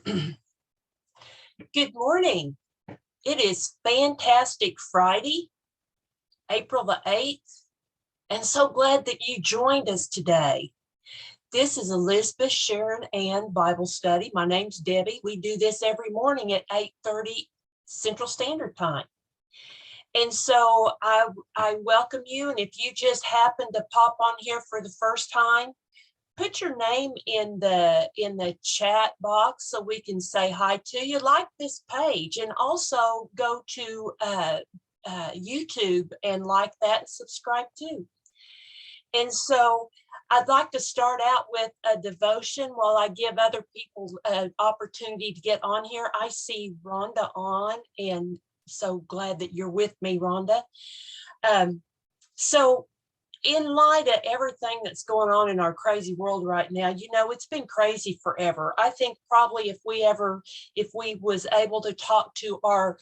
Good morning. It is Fantastic Friday, April the 8th, and so glad that you joined us today. This is Elizabeth, Sharon, Ann Bible Study. My name's Debbie. We do this every morning at 8:30 Central Standard Time. And so I welcome you, and if you just happen to pop on here for the first time, put your name in the chat box so we can say hi to you. Like this page, and also go to YouTube and like that and subscribe too. And so I'd like to start out with a devotion while I give other people an opportunity to get on here. I see Rhonda on, and so glad that you're with me, Rhonda. So in light of everything that's going on in our crazy world right now, you know, it's been crazy forever. I think probably if we was able to talk to our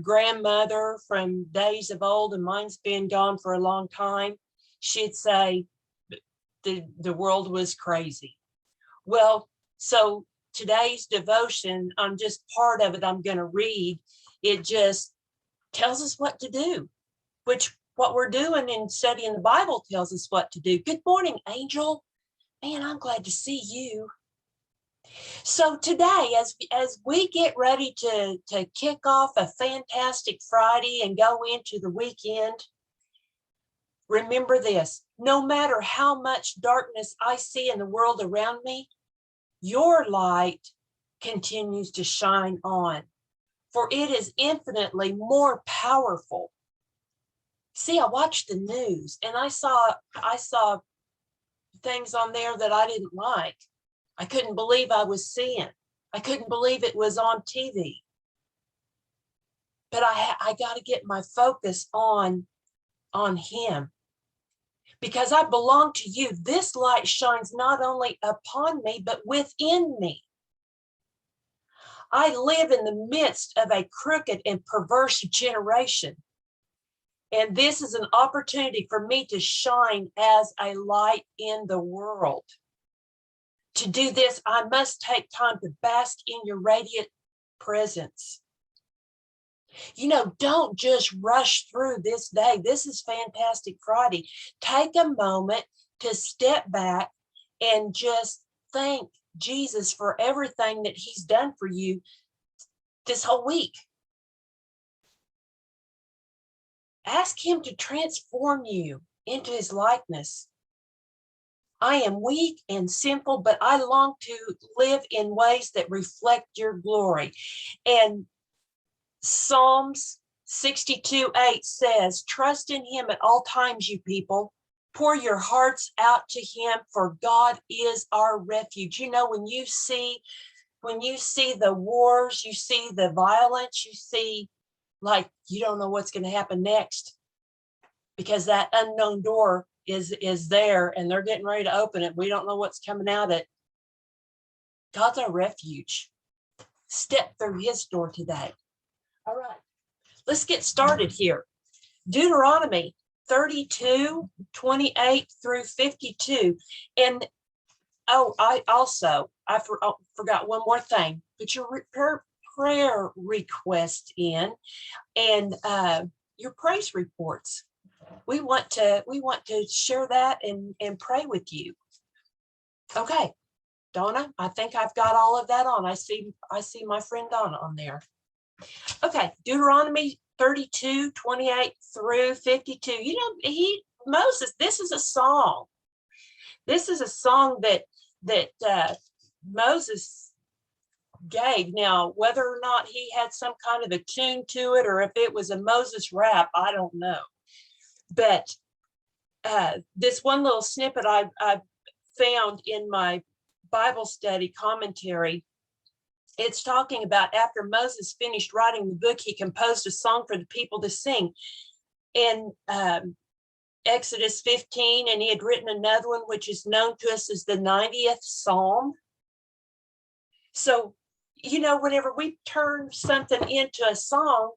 grandmother from days of old, and mine's been gone for a long time, she'd say the world was crazy. Well, so today's devotion, I'm just part of it, I'm going to read. It just tells us what to do, which what we're doing in studying the Bible tells us what to do. Good morning, Angel. Man, I'm glad to see you. So today, as we get ready to kick off a fantastic Friday and go into the weekend, remember this: no matter how much darkness I see in the world around me, your light continues to shine on, for it is infinitely more powerful. See, I watched the news and I saw things on there that I didn't like. I couldn't believe I was seeing. I couldn't believe it was on TV. But I got to get my focus on him, because I belong to you. This light shines not only upon me, but within me. I live in the midst of a crooked and perverse generation. And this is an opportunity for me to shine as a light in the world. To do this, I must take time to bask in your radiant presence. You know, don't just rush through this day. This is Fantastic Friday. Take a moment to step back and just thank Jesus for everything that he's done for you this whole week. Ask him to transform you into his likeness. I am weak and sinful, but I long to live in ways that reflect your glory. And Psalms 62:8 says, trust in him at all times, you people. Pour your hearts out to him, for God is our refuge. You know, when you see the wars, you see the violence, you see, like, you don't know what's going to happen next, because that unknown door is there and they're getting ready to open it. We don't know what's coming out of it. God's our refuge. Step through his door today. All right, let's get started here. Deuteronomy 32:28 through 52. And I forgot one more thing. Put your prayer request in, and your praise reports. We want to share that and pray with you. Okay, Donna, I think I've got all of that on. I see my friend Donna on there. Okay, Deuteronomy 32:28 through 52. You know, Moses, this is a song. This is a song that Moses gave. Now, whether or not he had some kind of a tune to it, or if it was a Moses rap, I don't know. But this one little snippet I found in my Bible study commentary, it's talking about after Moses finished writing the book, he composed a song for the people to sing. In Exodus 15, and he had written another one, which is known to us as the 90th Psalm. So, you know, whenever we turn something into a song,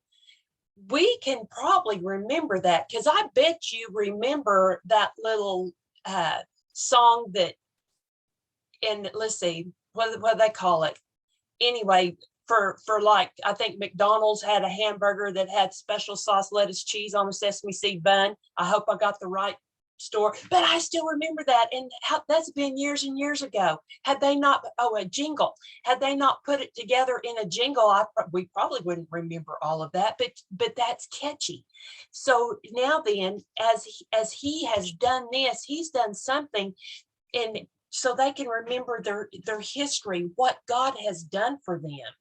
we can probably remember that, because I bet you remember that little song that, and let's see, what do they call it? anyway, for like, I think McDonald's had a hamburger that had special sauce, lettuce, cheese on a sesame seed bun. I hope I got the right store, but I still remember that. And that's been years and years ago. Had they not, a jingle, had they not put it together in a jingle, we probably wouldn't remember all of that, but that's catchy. So now then, as he has done this, he's done something, and so they can remember their history, what God has done for them.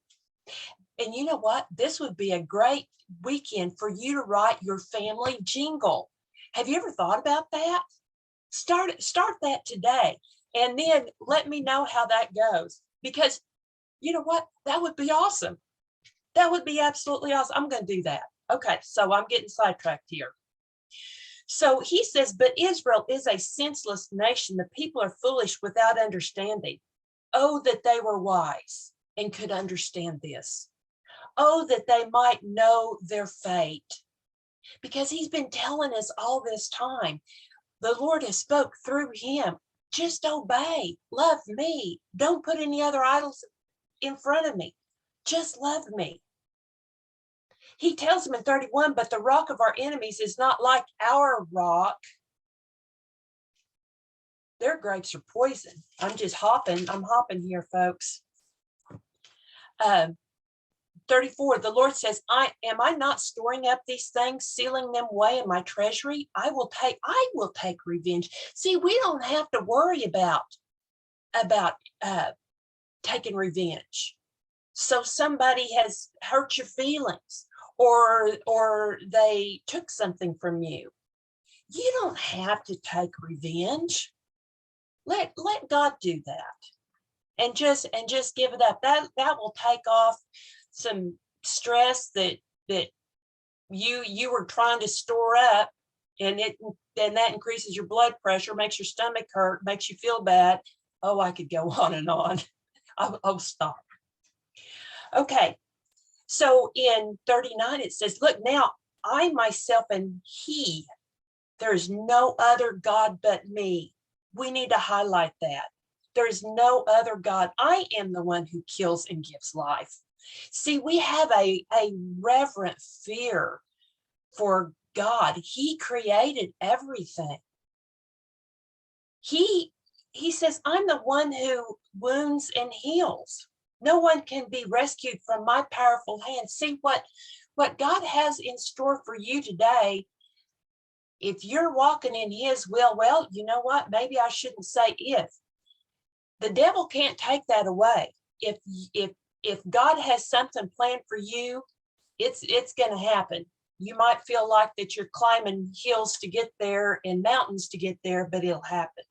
And you know what? This would be a great weekend for you to write your family jingle. Have you ever thought about that? Start that today, and then let me know how that goes, because you know what? That would be awesome. That would be absolutely awesome. I'm going to do that. Okay, so I'm getting sidetracked here. So he says, but Israel is a senseless nation. The people are foolish without understanding. Oh, that they were wise and could understand this. Oh, that they might know their fate. Because he's been telling us all this time. The Lord has spoke through him. Just obey. Love me. Don't put any other idols in front of me. Just love me. He tells him in 31, but the rock of our enemies is not like our rock. Their grapes are poison. I'm hopping here, folks. 34, the Lord says, am I not storing up these things, sealing them away in my treasury? I will take revenge. See, we don't have to worry about taking revenge. So somebody has hurt your feelings, or they took something from you. You don't have to take revenge. Let God do that, and just give it up. That will take off some stress that you were trying to store up, and that increases your blood pressure, makes your stomach hurt, makes you feel bad. Oh, I could go on and on. I'll stop. Okay, so in 39 it says, look, now I myself and he, there's no other God but me. We need to highlight that. There's no other God. I am the one who kills and gives life. See, we have a reverent fear for God. He created everything. He says, I'm the one who wounds and heals. No one can be rescued from my powerful hand. See what God has in store for you today. If you're walking in his will, well, you know what? Maybe I shouldn't say if. The devil can't take that away. If God has something planned for you, it's going to happen. You might feel like that you're climbing hills to get there and mountains to get there, but it'll happen.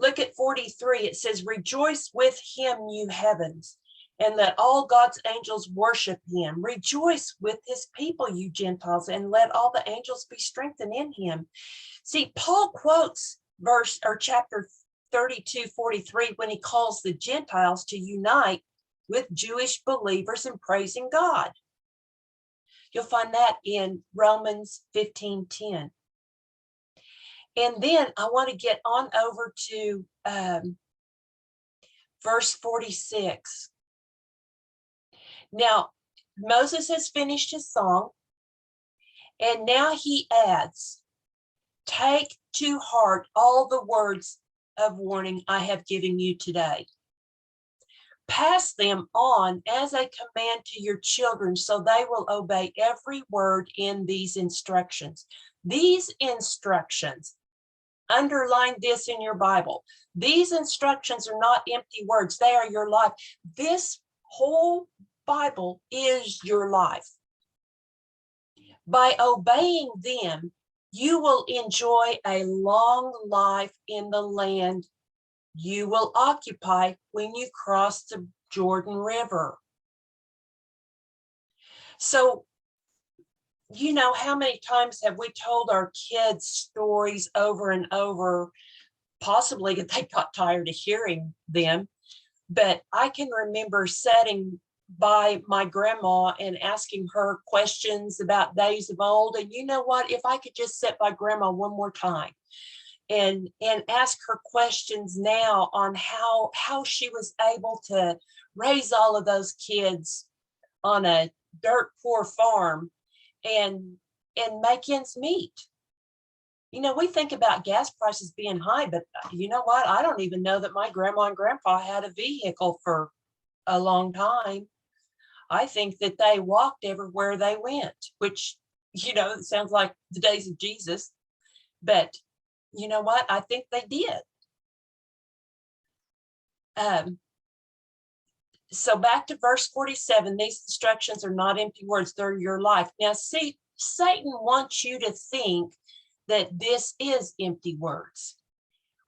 Look at 43. It says, rejoice with him, you heavens, and let all God's angels worship him. Rejoice with his people, you Gentiles, and let all the angels be strengthened in him. See, Paul quotes chapter 32:43 when he calls the Gentiles to unite with Jewish believers in praising God. You'll find that in Romans 15:10. And then I want to get on over to verse 46. Now, Moses has finished his song, and now he adds, take to heart all the words of warning I have given you today. Pass them on as a command to your children, so they will obey every word in these instructions. These instructions, underline this in your Bible. These instructions are not empty words. They are your life. This whole Bible is your life. By obeying them, you will enjoy a long life in the land you will occupy when you cross the Jordan River. So, you know, how many times have we told our kids stories over and over, possibly that they got tired of hearing them? But I can remember sitting by my grandma and asking her questions about days of old. And you know what? If I could just sit by grandma one more time and ask her questions now on how she was able to raise all of those kids on a dirt poor farm and make ends meet. You know, we think about gas prices being high, but you know what? I don't even know that my grandma and grandpa had a vehicle for a long time. I think that they walked everywhere they went, which, you know, it sounds like the days of Jesus, but you know what? I think they did. So back to verse 47, these instructions are not empty words, they're your life. Now, see, Satan wants you to think that this is empty words.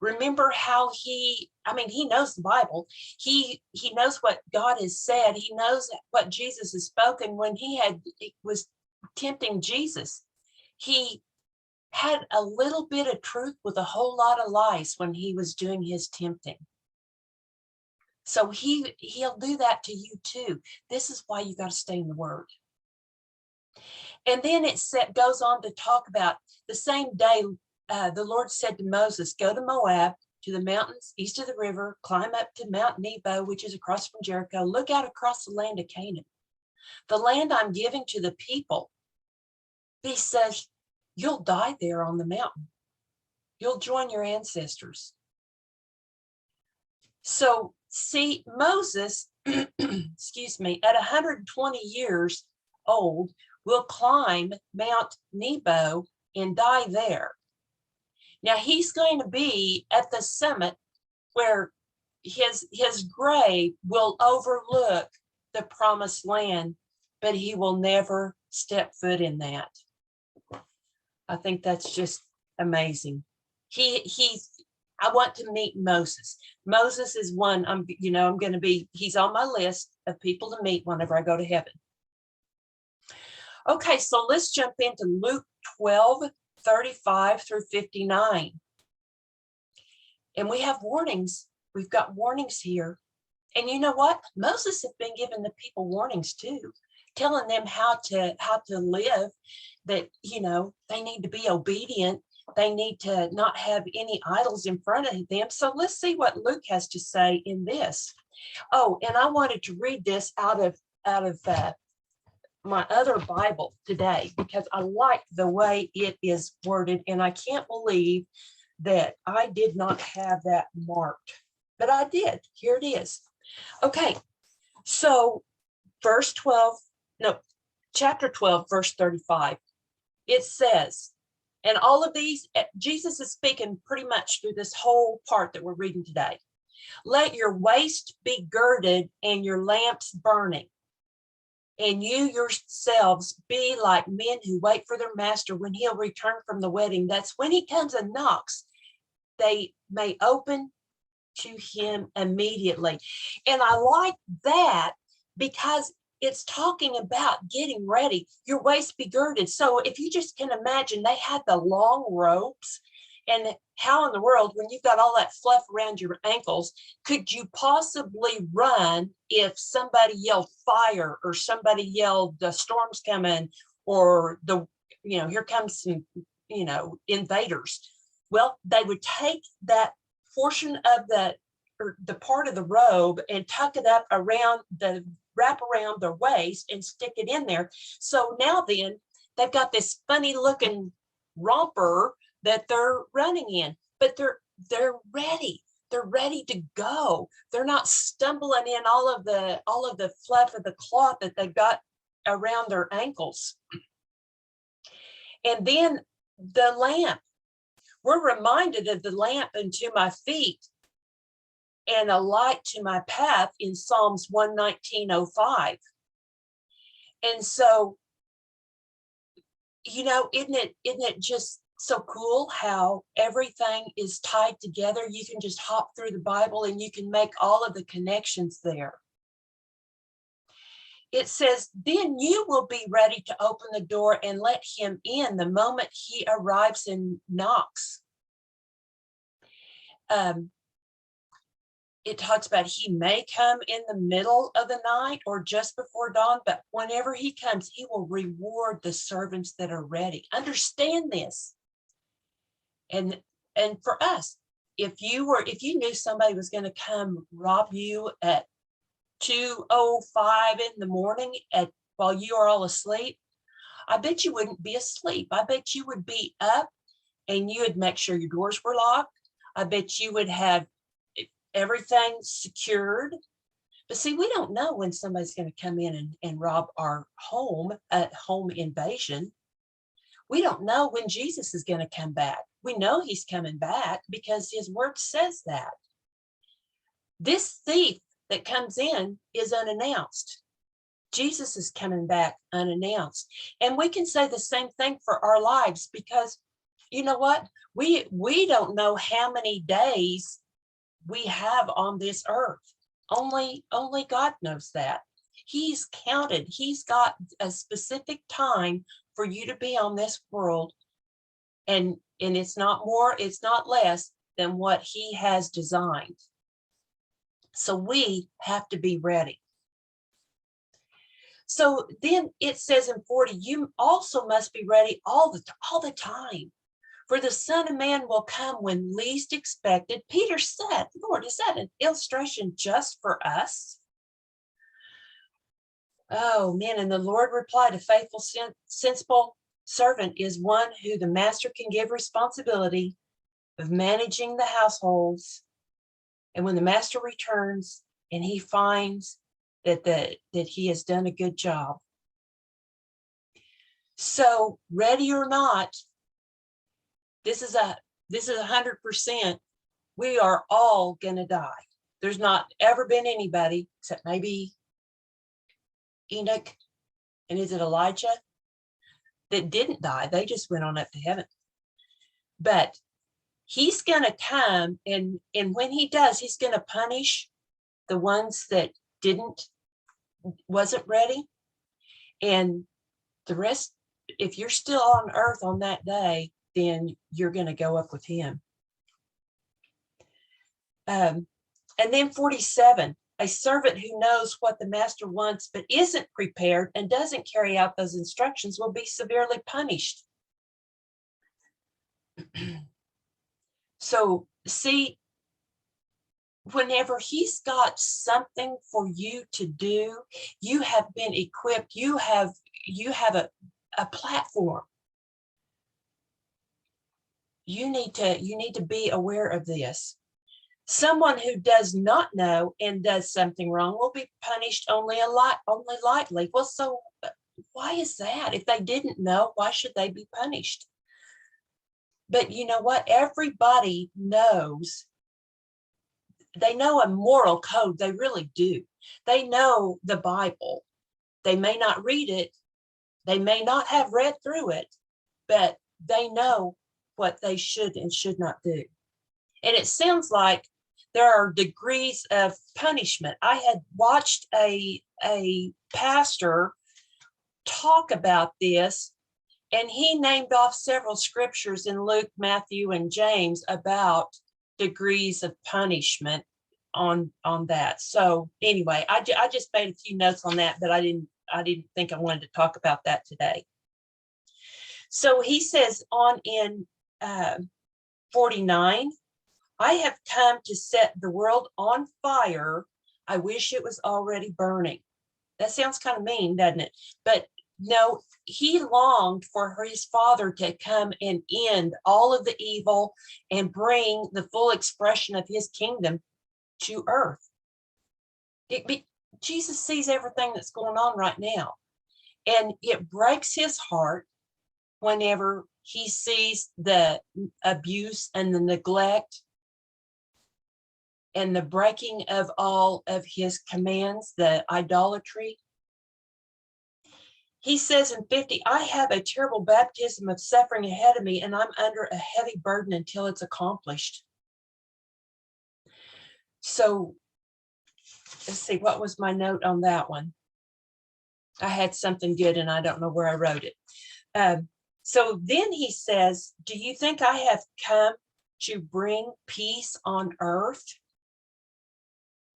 Remember how he knows the Bible. He knows what God has said. He knows what Jesus has spoken. When he was tempting Jesus, he had a little bit of truth with a whole lot of lies when he was doing his tempting. So he'll do that to you too. This is why you got to stay in the Word. And then goes on to talk about the same day. The Lord said to Moses, "Go to Moab, to the mountains east of the river, climb up to Mount Nebo, which is across from Jericho. Look out across the land of Canaan, the land I'm giving to the people." He says, "You'll die there on the mountain. You'll join your ancestors." So see, Moses, excuse me, at 120 years old, will climb Mount Nebo and die there. Now he's going to be at the summit where his grave will overlook the promised land, but he will never step foot in that. I think that's just amazing. I want to meet Moses. Moses is one he's on my list of people to meet whenever I go to heaven. Okay, so let's jump into Luke 12:35 through 59. And we have warnings. We've got warnings here. And you know what? Moses had been giving the people warnings too, telling them how to live, that, you know, they need to be obedient. They need to not have any idols in front of them. So let's see what Luke has to say in this. Oh, and I wanted to read this out of my other Bible today because I like the way it is worded, and I can't believe that I did not have that marked, but I did. Here it is. Okay, so chapter 12, verse 35. It says, and all of these, Jesus is speaking pretty much through this whole part that we're reading today. "Let your waist be girded and your lamps burning, and you yourselves be like men who wait for their master when he'll return from the wedding. That's when he comes and knocks, they may open to him immediately." And I like that because it's talking about getting ready, your waist be girded. So if you just can imagine, they had the long robes, and how in the world, when you've got all that fluff around your ankles, could you possibly run if somebody yelled fire, or somebody yelled the storm's coming, or here comes some, invaders? Well, they would take that portion of the part of the robe and tuck it up wrap around their waist and stick it in there. So now then they've got this funny looking romper that they're running in, but they're ready. They're ready to go. They're not stumbling in all of the fluff of the cloth that they've got around their ankles. And then the lamp. We're reminded of the lamp unto my feet and a light to my path in Psalms 119:05. And so, isn't it just so cool how everything is tied together? You can just hop through the Bible and you can make all of the connections there. It says, "Then you will be ready to open the door and let him in the moment he arrives and knocks." It talks about he may come in the middle of the night or just before dawn, but whenever he comes, he will reward the servants that are ready. Understand this. And and for us, if you knew somebody was going to come rob you at 2:05 in the morning while you are all asleep, I bet you wouldn't be asleep. I bet you would be up and you would make sure your doors were locked. I bet you would have everything secured. But see, we don't know when somebody's going to come in and rob our home, at home invasion. We don't know when Jesus is going to come back. We know he's coming back because his word says that. This thief that comes in is unannounced. Jesus is coming back unannounced. And we can say the same thing for our lives, because you know what? We don't know how many days we have on this earth. Only God knows that. He's counted. He's got a specific time for you to be on this world. And it's not more, it's not less than what he has designed. So we have to be ready. So then it says in 40, you also must be ready all the time. For the Son of Man will come when least expected. Peter said, Lord, is that an illustration just for us? Oh, man. And the Lord replied, a faithful, sensible servant is one who the master can give responsibility of managing the households. And when the master returns and he finds that he has done a good job. So ready or not, this is 100%. We are all going to die. There's not ever been anybody, except maybe Enoch, and is it Elijah, that didn't die. They just went on up to heaven. But he's going to come, and when he does, he's going to punish the ones that wasn't ready. And the rest, if you're still on earth on that day, then you're going to go up with him. And then 47, a servant who knows what the master wants but isn't prepared and doesn't carry out those instructions will be severely punished. So see, whenever he's got something for you to do, you have been equipped, you have a platform. You need to be aware of this. Someone who does not know and does something wrong will be punished only lightly. Well, so why is that? If they didn't know, why should they be punished? But you know what? Everybody knows. They know a moral code. They really do. They know the Bible. They may not read it. They may not have read through it, but they know what they should and should not do. And it sounds like there are degrees of punishment. I had watched a pastor talk about this, and he named off several scriptures in Luke, Matthew, and James about degrees of punishment on that. So anyway, I just made a few notes on that, but I didn't think I wanted to talk about that today. So he says on in 49, I have come to set the world on fire. I wish it was already burning. That sounds kind of mean, doesn't it? But no, he longed for his Father to come and end all of the evil and bring the full expression of his kingdom to earth. Jesus sees everything that's going on right now, and it breaks his heart whenever he sees the abuse and the neglect and the breaking of all of his commands, the idolatry. He says in 50, I have a terrible baptism of suffering ahead of me, and I'm under a heavy burden until it's accomplished. So let's see, what was my note on that one? I had something good and I don't know where I wrote it. So then he says, do you think I have come to bring peace on earth?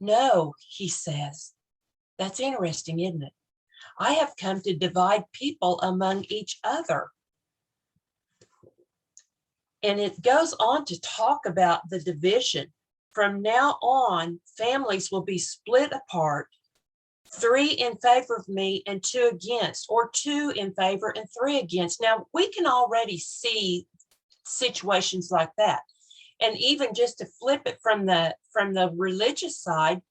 No, he says. That's interesting, isn't it? I have come to divide people among each other. And it goes on to talk about the division. From now on, families will be split apart, 3 in favor of me and 2 against, or 2 in favor and 3 against. Now, we can already see situations like that. And even just to flip it from the religious side,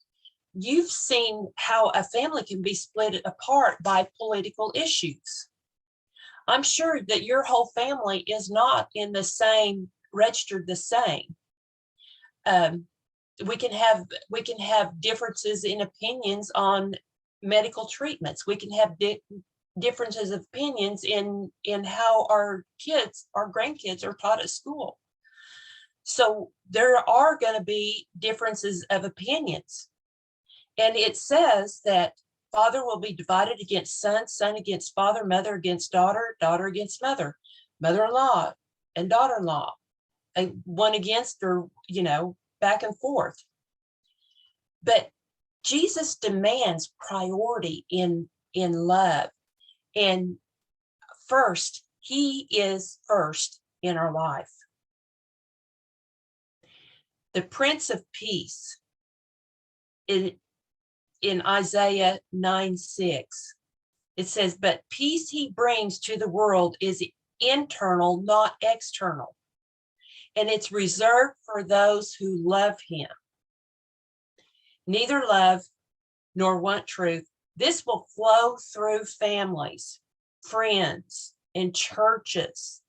you've seen how a family can be split apart by political issues. I'm sure that your whole family is not in the same, registered the same. We can have differences in opinions on medical treatments. We can have differences of opinions in how our grandkids are taught at school. So there are going to be differences of opinions. And it says that father will be divided against son, son against father, mother against daughter, daughter against mother, mother-in-law and daughter-in-law, one against, or, back and forth. But Jesus demands priority in love. And first, he is first in our life. The Prince of Peace in Isaiah 9:6, it says, but peace he brings to the world is internal, not external. And it's reserved for those who love him. Neither love nor want truth. This will flow through families, friends, and churches.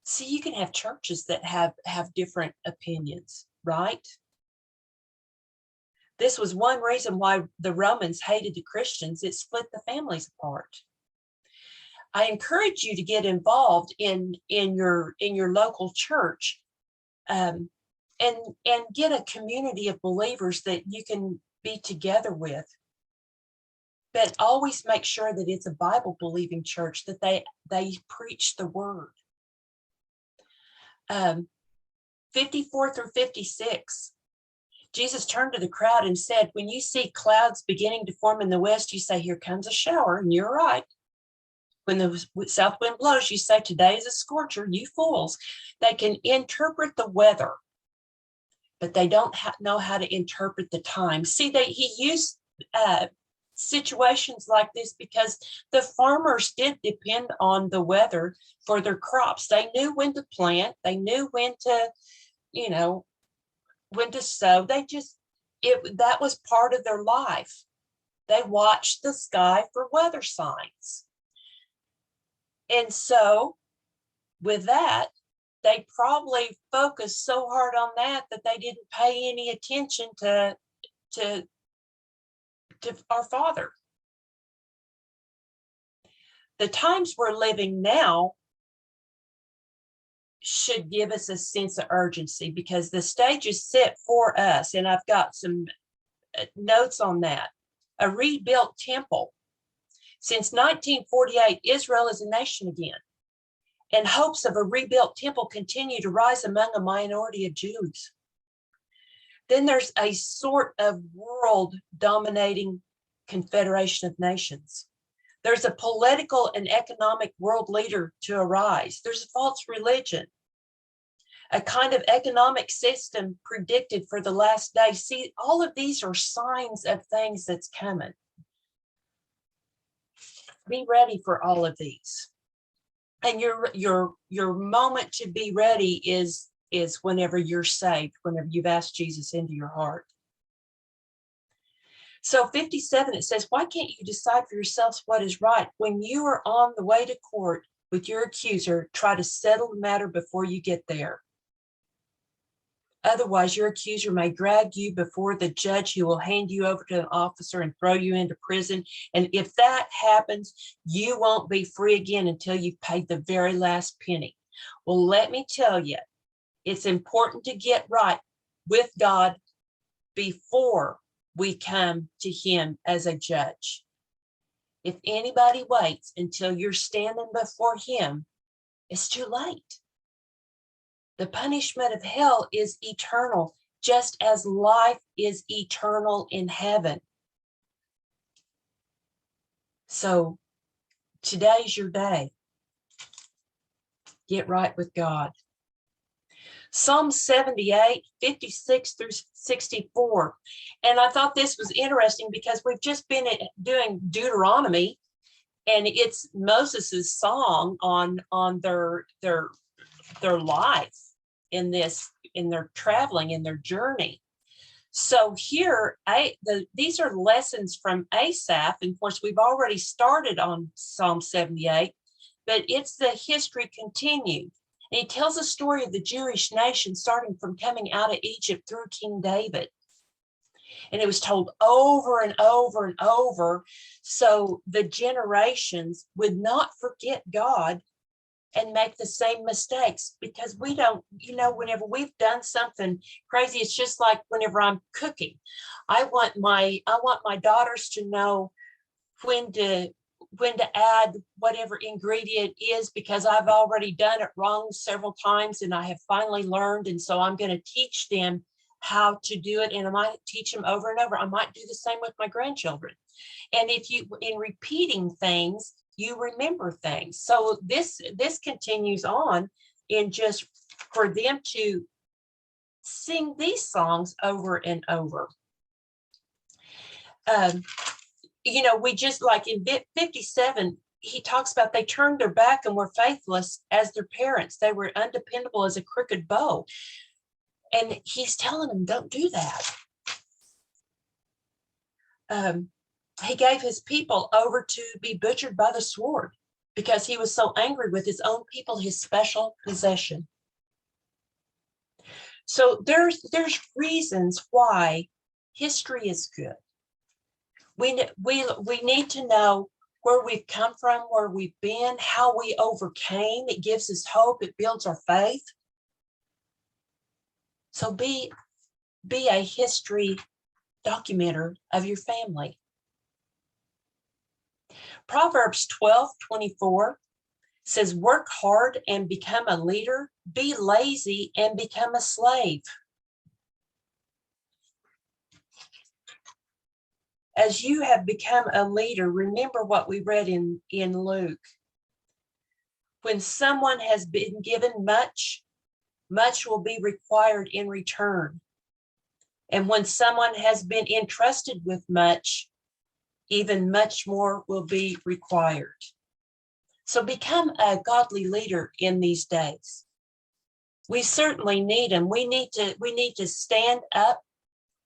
See, you can have churches that have different opinions, right? This was one reason why the Romans hated the Christians. It split the families apart. I encourage you to get involved in your local church, and get a community of believers that you can be together with. But always make sure that it's a Bible believing church, that they preach the word. 54 through 56. Jesus turned to the crowd and said, when you see clouds beginning to form in the west, you say, here comes a shower, and you're right. When the south wind blows, you say, today is a scorcher, you fools. They can interpret the weather, but they don't know how to interpret the time. See, he used situations like this because the farmers did depend on the weather for their crops. They knew when to plant. They knew when to, when to sow. That was part of their life. They watched the sky for weather signs. And so with that, they probably focused so hard on that they didn't pay any attention to our Father. The times we're living now should give us a sense of urgency, because the stage is set for us. And I've got some notes on that. A rebuilt temple. Since 1948, Israel is a nation again, and hopes of a rebuilt temple continue to rise among a minority of Jews. Then there's a sort of world dominating confederation of nations. There's a political and economic world leader to arise. There's a false religion, a kind of economic system predicted for the last day. See, all of these are signs of things that's coming. Be ready for all of these. And your moment to be ready is whenever you're saved, whenever you've asked Jesus into your heart. So 57, it says, why can't you decide for yourselves what is right? When you are on the way to court with your accuser, try to settle the matter before you get there. Otherwise, your accuser may drag you before the judge, who will hand you over to an officer and throw you into prison. And if that happens, you won't be free again until you've paid the very last penny. Well, let me tell you, it's important to get right with God before we come to him as a judge. If anybody waits until you're standing before him, it's too late. The punishment of hell is eternal, just as life is eternal in heaven. So today's your day. Get right with God. Psalm 78, 56 through 64. And I thought this was interesting because we've just been doing Deuteronomy, and it's Moses's song on their life in their traveling, in their journey. So here, these are lessons from Asaph. And of course, we've already started on Psalm 78, but it's the history continued. And he tells a story of the Jewish nation starting from coming out of Egypt through King David. And it was told over and over and over, so the generations would not forget God and make the same mistakes, because we don't, whenever we've done something crazy, it's just like whenever I'm cooking. I want my daughters to know when to add whatever ingredient is, because I've already done it wrong several times and I have finally learned. And so I'm going to teach them how to do it. And I might teach them over and over. I might do the same with my grandchildren. And in repeating things, you remember things. So this continues on in just for them to sing these songs over and over. We just, like in 57, he talks about they turned their back and were faithless as their parents. They were undependable as a crooked bow. And he's telling them, don't do that. He gave his people over to be butchered by the sword because he was so angry with his own people, his special possession. So there's reasons why history is good. We need to know where we've come from, where we've been, how we overcame. It gives us hope. It builds our faith. So be a history documenter of your family. Proverbs 12:24 says, work hard and become a leader. Be lazy and become a slave. As you have become a leader, remember what we read in Luke. When someone has been given much, much will be required in return. And when someone has been entrusted with much, even much more will be required. So become a godly leader in these days. We certainly need them. We need to stand up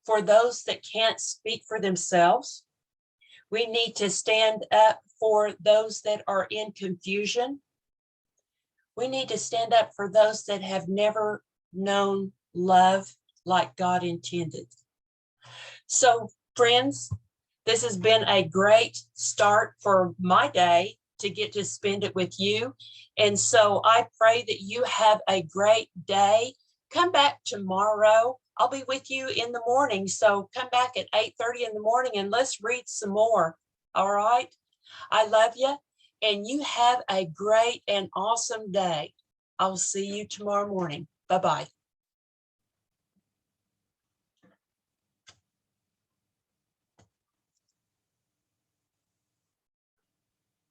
for those that can't speak for themselves. We need to stand up for those that are in confusion. We need to stand up for those that have never known love like God intended. So, friends, this has been a great start for my day to get to spend it with you. And so I pray that you have a great day. Come back tomorrow. I'll be with you in the morning. So come back at 8:30 in the morning and let's read some more. All right. I love you, and you have a great and awesome day. I'll see you tomorrow morning. Bye-bye.